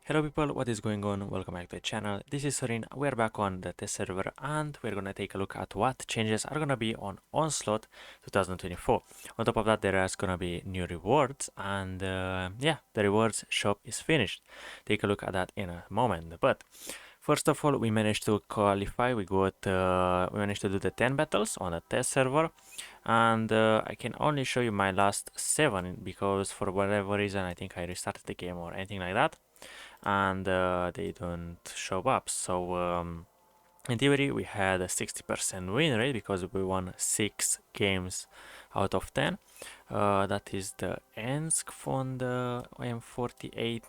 Hello people, what is going on? Welcome back to the channel. This is Sorin. We're back on the test server and we're gonna take a look at what changes are gonna be on Onslaught 2024. On top of that, there is gonna be new rewards and yeah, the rewards shop is finished. Take a look at that in a moment. But first of all, we managed to qualify. We managed to do the 10 battles on the test server, and I can only show you my last 7 because for whatever reason I think I restarted the game or anything like that, and they don't show up. So in theory we had a 60% win rate because we won 6 games out of 10. That is the Ensk from the IM48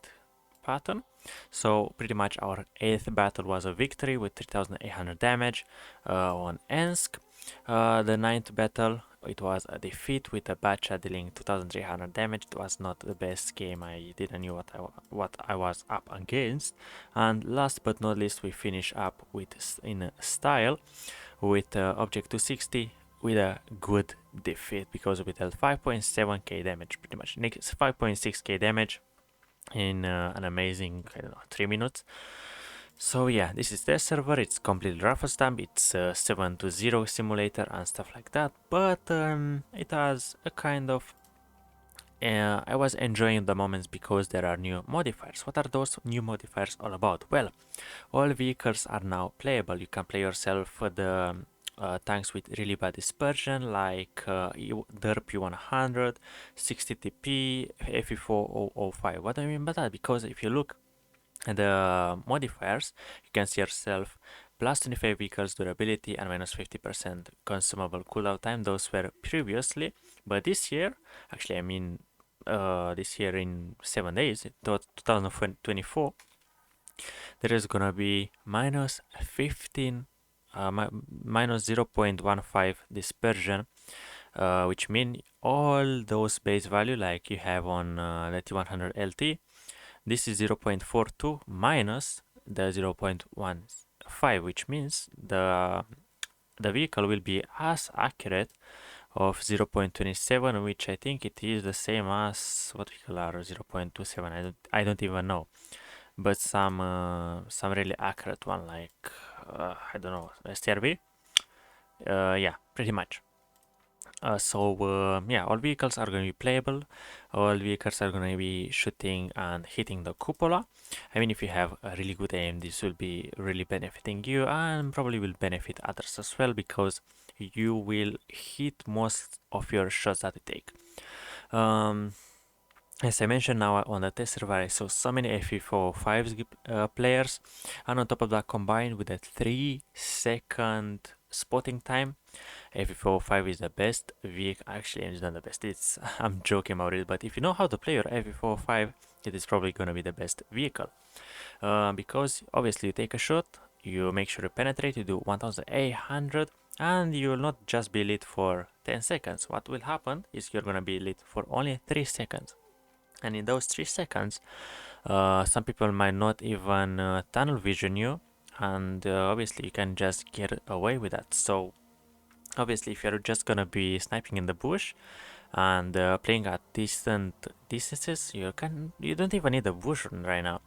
pattern. So pretty much our 8th battle was a victory with 3800 damage on Ensk. The 9th battle, it was a defeat with a Bacha dealing 2300 damage. It was not the best game. I didn't know what I was up against. And last but not least, we finish up with in style with Object 260 with a good defeat because we dealt 5.7k damage, pretty much 5.6k damage in an amazing, I don't know, 3 minutes. So yeah, this is the server. It's completely rough stamp. It's 7 to 0 simulator and stuff like that. But it has a kind of I was enjoying the moments because there are new modifiers. What are those new modifiers all about? Well, all vehicles are now playable. You can play yourself the tanks with really bad dispersion like DERP P100, 60 TP, FE4005. What do I mean by that? Because if you look at the modifiers, you can see yourself plus 25 vehicles durability and minus 50% consumable cooldown time. Those were previously, but this year, actually, I mean, this year in 7 days, 2024, there is gonna be minus 15, minus 0.15 dispersion, which mean all those base value like you have on the T100 LT. This is 0.42 minus the 0.15, which means the vehicle will be as accurate of 0.27, which I think it is the same as what vehicle are 0.27. I don't even know, but some really accurate one like I don't know, STRV. Yeah, pretty much. Yeah, all vehicles are going to be playable. All vehicles are going to be shooting and hitting the cupola. I mean, if you have a really good aim, this will be really benefiting you and probably will benefit others as well because you will hit most of your shots that you take. As I mentioned, now on the test server, I saw so many FE405 players, and on top of that, combined with a 3-second spotting time, FE405 is the best vehicle. Actually, it's not the best. It's I'm joking about it, but if you know how to play your FE405, it is probably gonna be the best vehicle. Because obviously you take a shot, you make sure you penetrate, you do 1800, and you will not just be lit for 10 seconds. What will happen is you're gonna be lit for only 3 seconds. And in those 3 seconds, some people might not even tunnel vision you, and obviously you can just get away with that. So obviously if you're just gonna be sniping in the bush and playing at distant distances, you don't even need a bush right now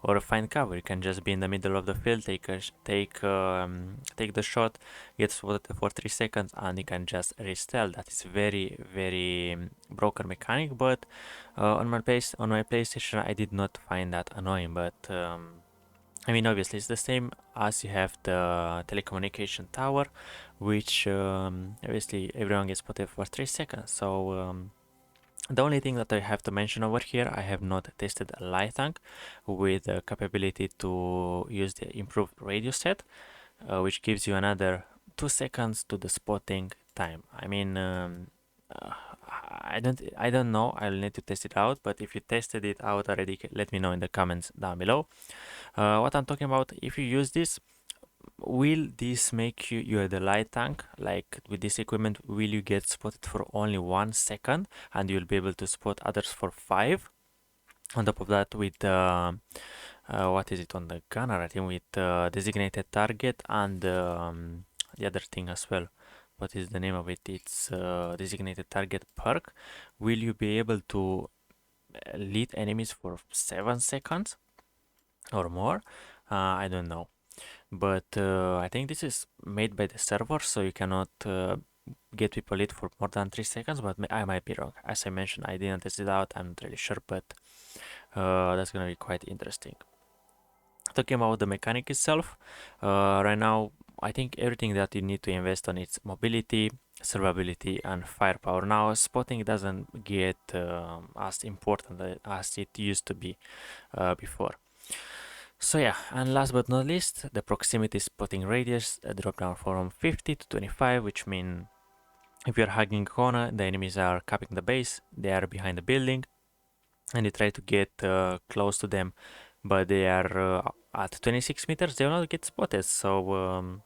or find cover. You can just be in the middle of the field, take the shot, get spotted for 3 seconds, and you can just restyle. That is very very broken mechanic, but on my PlayStation I did not find that annoying. But I mean, obviously, it's the same as you have the telecommunication tower, which obviously everyone gets spotted for 3 seconds. So the only thing that I have to mention over here, I have not tested a light tank with the capability to use the improved radio set, which gives you another 2 seconds to the spotting time. I mean, uh, I don't know. I'll need to test it out. But if you tested it out already, let me know in the comments down below. What I'm talking about, if you use this, will this make you're the light tank? Like with this equipment, will you get spotted for only 1 second and you'll be able to spot others for 5? On top of that, with what is it on the gunner? I think with designated target and the other thing as well. What is the name of it? It's designated target perk. Will you be able to lead enemies for 7 seconds? or more. I don't know, but I think this is made by the server, so you cannot get people lit for more than 3 seconds, but I might be wrong. As I mentioned, I didn't test it out, I'm not really sure, but that's gonna be quite interesting. Talking about the mechanic itself, right now I think everything that you need to invest on is mobility, survivability, and firepower. Now spotting doesn't get as important as it used to be before. So yeah, and last but not least, the proximity spotting radius dropped down from 50 to 25, which means if you're hugging a corner, the enemies are capping the base, they are behind the building, and you try to get close to them, but they are at 26 meters, they will not get spotted. So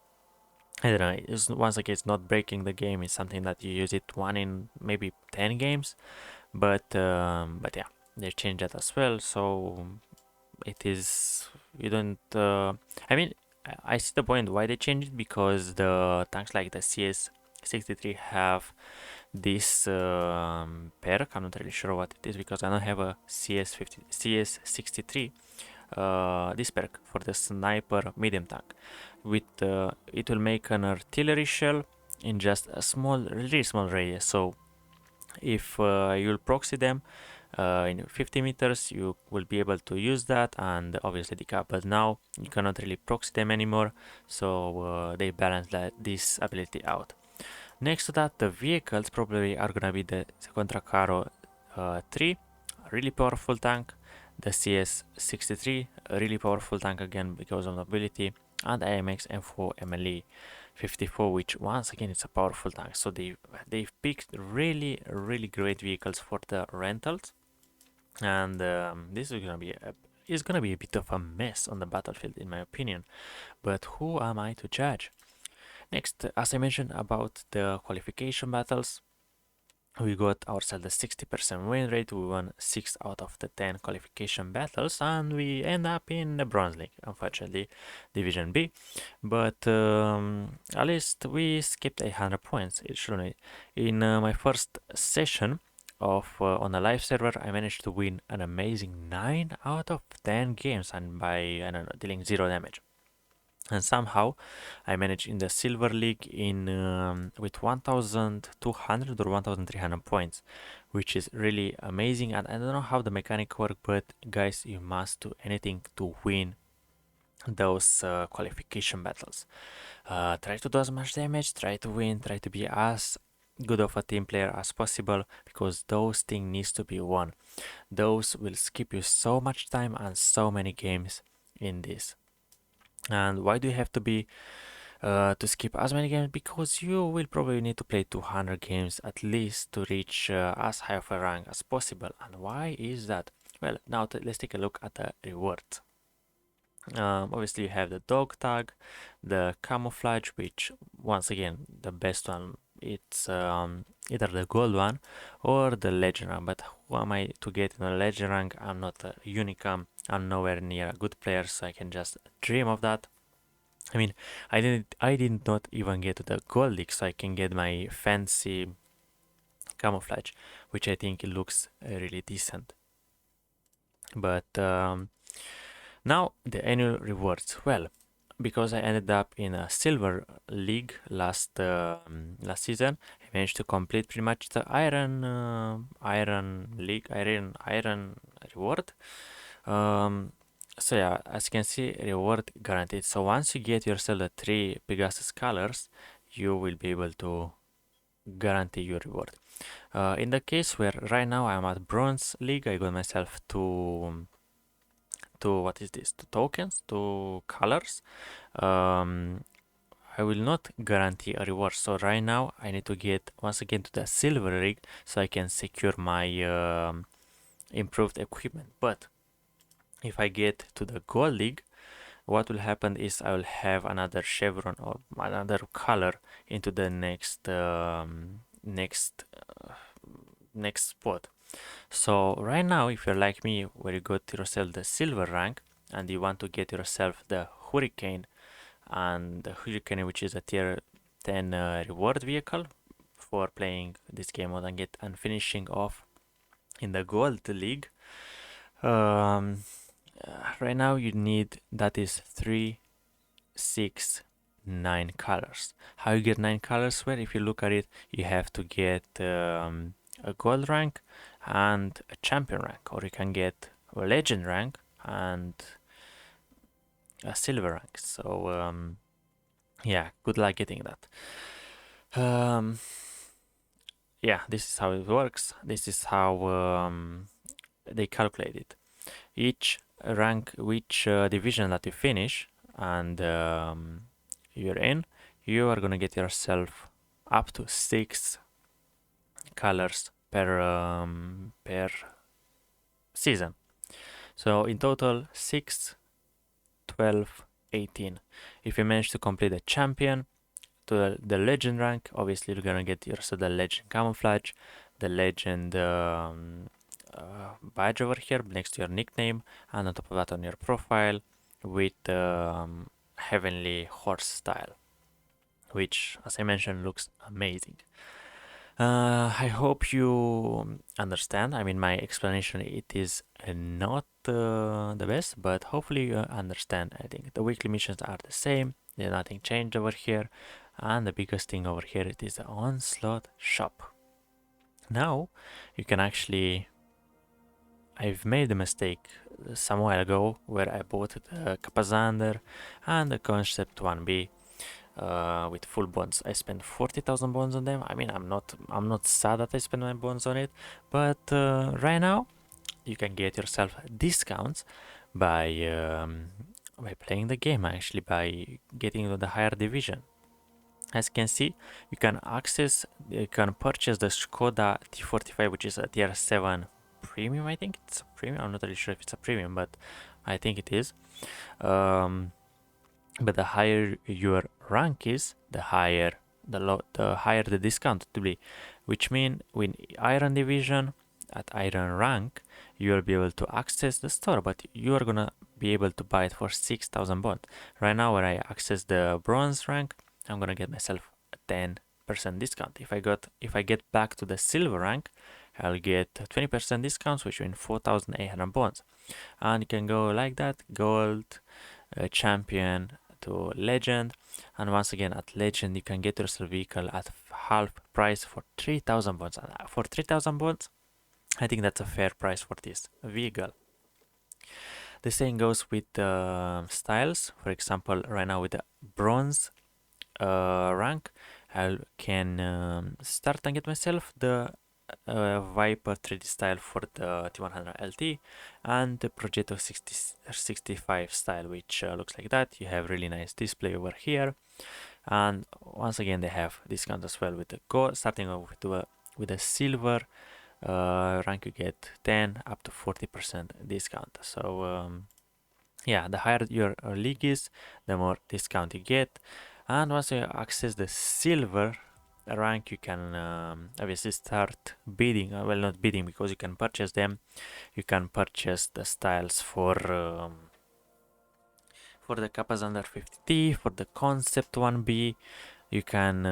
I don't know. Once again, it's not breaking the game. It's something that you use it one in maybe 10 games, but yeah, they changed that as well. So it is you don't. I mean, I see the point why they changed it, because the tanks like the CS63 have this perk. I'm not really sure what it is because I don't have a CS63. This perk for the sniper medium tank. With it will make an artillery shell in just a small, really small radius. So if you'll proxy them in 50 meters, you will be able to use that and obviously decap. But now you cannot really proxy them anymore, so they balance this ability out. Next to that, the vehicles probably are gonna be the Contracaro 3, a really powerful tank, the CS63, a really powerful tank again because of mobility, and AMX M4 MLE 54, which once again is a powerful tank. So they've picked really great vehicles for the rentals, and this is gonna be a bit of a mess on the battlefield in my opinion. But who am I to judge? Next, as I mentioned about the qualification battles, we got ourselves a 60% win rate. We won 6 out of the 10 qualification battles, and we end up in the Bronze League, unfortunately, Division B. But at least we skipped 100 points. It shouldn't. In my first session of on a live server, I managed to win an amazing 9 out of 10 games, and by I don't know, dealing 0 damage. And somehow I managed in the silver league in with 1200 or 1300 points, which is really amazing. And I don't know how the mechanic work, but guys, you must do anything to win those qualification battles. Try to do as much damage, try to win, try to be as good of a team player as possible, because those things needs to be won. Those will skip you so much time and so many games in this. And why do you have to be to skip as many games? Because you will probably need to play 200 games at least to reach as high of a rank as possible. And why is that? Well, now let's take a look at the rewards. Obviously, you have the dog tag, the camouflage, which once again the best one. It's either the gold one or the legend rank. But who am I to get in a legend rank? I'm not a unicam. I'm nowhere near a good player, so I can just dream of that. I mean, I did not even get to the gold league, so I can get my fancy camouflage, which I think it looks really decent. But now the annual rewards. Well, because I ended up in a silver league last season, I managed to complete pretty much the iron league, iron reward. So yeah, as you can see, reward guaranteed. So once you get yourself the 3 Pegasus colors, you will be able to guarantee your reward. In the case where right now I'm at Bronze League, I got myself to what is this? To tokens, to colors. I will not guarantee a reward. So right now I need to get once again to the silver league so I can secure my improved equipment. But if I get to the gold league, what will happen is I will have another chevron or another color into the next spot. So right now, if you're like me, where you got yourself the silver rank and you want to get yourself the hurricane, and the hurricane, which is a tier 10 reward vehicle for playing this game mode and finishing off in the gold league. Um, right now you need, that is 3, 6, 9 colors. How you get 9 colors? Well, if you look at it, you have to get a gold rank and a champion rank, or you can get a legend rank and a silver rank. So yeah, good luck getting that. Yeah, this is how it works. This is how they calculate it. Each rank, which division that you finish and you're in, you are gonna get yourself up to 6 colors per season. So in total 6, 12, 18. If you manage to complete the champion to the legend rank, obviously you're gonna get yourself the legend camouflage, the legend badge over here next to your nickname, and on top of that on your profile with heavenly horse style, which, as I mentioned, looks amazing. I hope you understand. I mean, my explanation, it is not the best, but hopefully you understand. I think the weekly missions are the same. There's nothing changed over here. And the biggest thing over here, it is the Onslaught shop. Now, you can actually... I've made a mistake some while ago where I bought the Capazander and the Concept 1B with full bonds. I spent 40,000 bonds on them. I mean, I'm not sad that I spent my bonds on it, but right now you can get yourself discounts by playing the game. Actually, by getting to the higher division. As you can see, you can purchase the Skoda T45, which is a tier 7 premium. I think it's a premium. I'm not really sure if it's a premium, but I think it is. But the higher your rank is, the higher the discount to be, which means with Iron Division at Iron rank, you will be able to access the store, but you are gonna be able to buy it for 6,000 bond. Right now, when I access the Bronze rank, I'm gonna get myself a 10% discount. If I get back to the Silver rank, I'll get 20% discounts, which means 4,800 bonds. And you can go like that: gold, champion to legend, and once again at legend you can get yourself vehicle at half price for 3,000 bonds. And for 3,000 bonds, I think that's a fair price for this vehicle. The same goes with styles. For example, right now with the bronze rank, I can start and get myself the Viper 3D style for the T100 LT and the Progetto 65 style, which looks like that. You have really nice display over here, and once again they have discount as well with the gold. Starting off with the silver rank, you get 10 up to 40% discount. So yeah, the higher your league is, the more discount you get. And once you access the silver rank, you can obviously start bidding. Well, not bidding, because you can purchase them. You can purchase the styles for the Kappas under 50T, for the Concept 1B. You can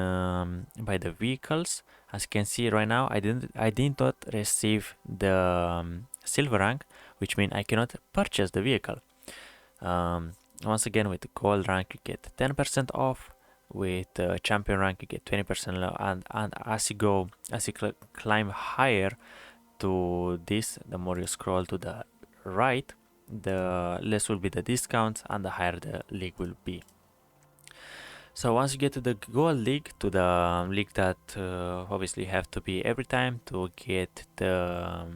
buy the vehicles. As you can see right now, I did not receive the silver rank, which means I cannot purchase the vehicle. Once again, with the gold rank, you get 10% off. With champion rank, you get 20% off. And as you climb higher to this, the more you scroll to the right, the less will be the discounts and the higher the league will be. So once you get to the gold league, to the league that obviously you have to be every time to get the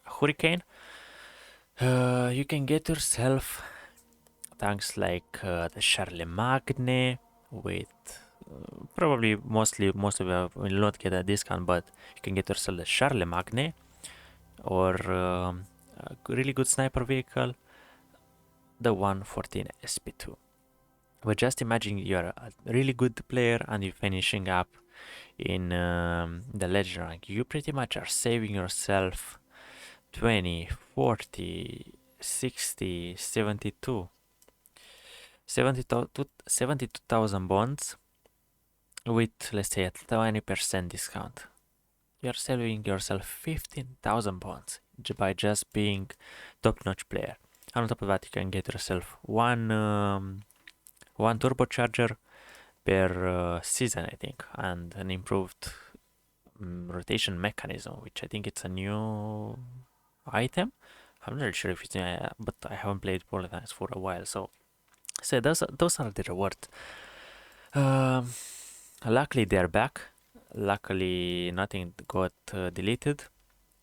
Hurricane, you can get yourself tanks like the Charlemagne with probably most of you will not get a discount, but you can get yourself the Charlemagne or a really good sniper vehicle, the 114 SP2. But just imagine you're a really good player and you're finishing up in the legend rank. You pretty much are saving yourself 20, 40, 60, 72, 72,000 bonds with, let's say, a 20% discount. You're saving yourself 15,000 bonds by just being top-notch player. And on top of that, you can get yourself one turbocharger per season, I think, and an improved rotation mechanism, which I think it's a new item. I'm not really sure if it's but I haven't played Borderlands for a while, so those are the rewards. Um, Luckily they're back. Luckily nothing got deleted.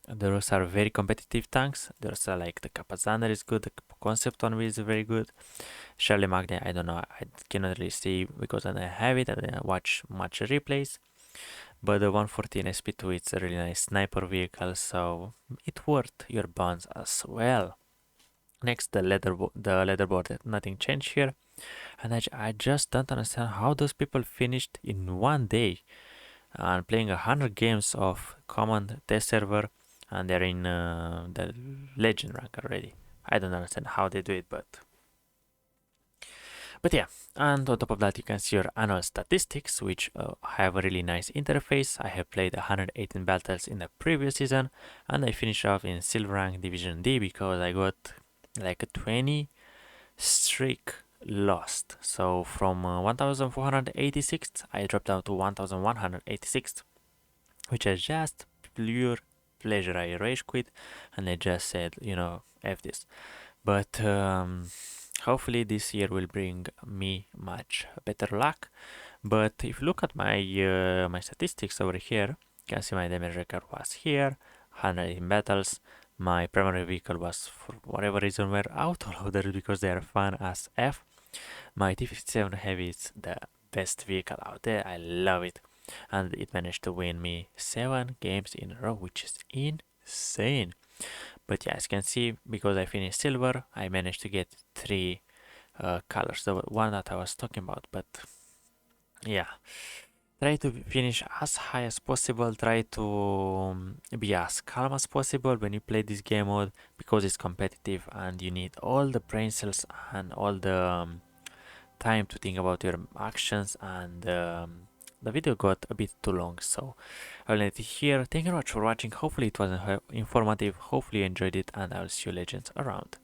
Those are very competitive tanks. There's like the Capazaner is good, the concept one is very good. Charlie Magne, I don't know, I cannot really see because I don't have it, I didn't watch much replays. But the 114 SP2 it's a really nice sniper vehicle, so it worth your bonds as well. Next, the leaderboard, nothing changed here, and I just don't understand how those people finished in one day and playing 100 games of common test server, and they're in the legend rank already. I don't understand how they do it, but yeah, and on top of that, you can see your annual statistics, which have a really nice interface. I have played 118 battles in the previous season, and I finished off in silver rank division D because I got like a 20 streak lost. So from 1486, I dropped down to 1186, which is just pure pleasure. I rage quit, and I just said, F this. But hopefully this year will bring me much better luck. But if you look at my statistics over here, you can see my damage record was here, 100 in battles. My primary vehicle was, for whatever reason, were autoloaders because they are fun as F. My T57 Heavy is the best vehicle out there. I love it, and it managed to win me 7 games in a row, which is insane. But yeah, as you can see, because I finished silver, I managed to get 3 colors, the one that I was talking about. But yeah, try to finish as high as possible, try to be as calm as possible when you play this game mode, because it's competitive and you need all the brain cells and all the time to think about your actions, and the video got a bit too long, so I'll end it here. Thank you very much for watching. Hopefully it was informative, hopefully you enjoyed it, and I'll see you legends around.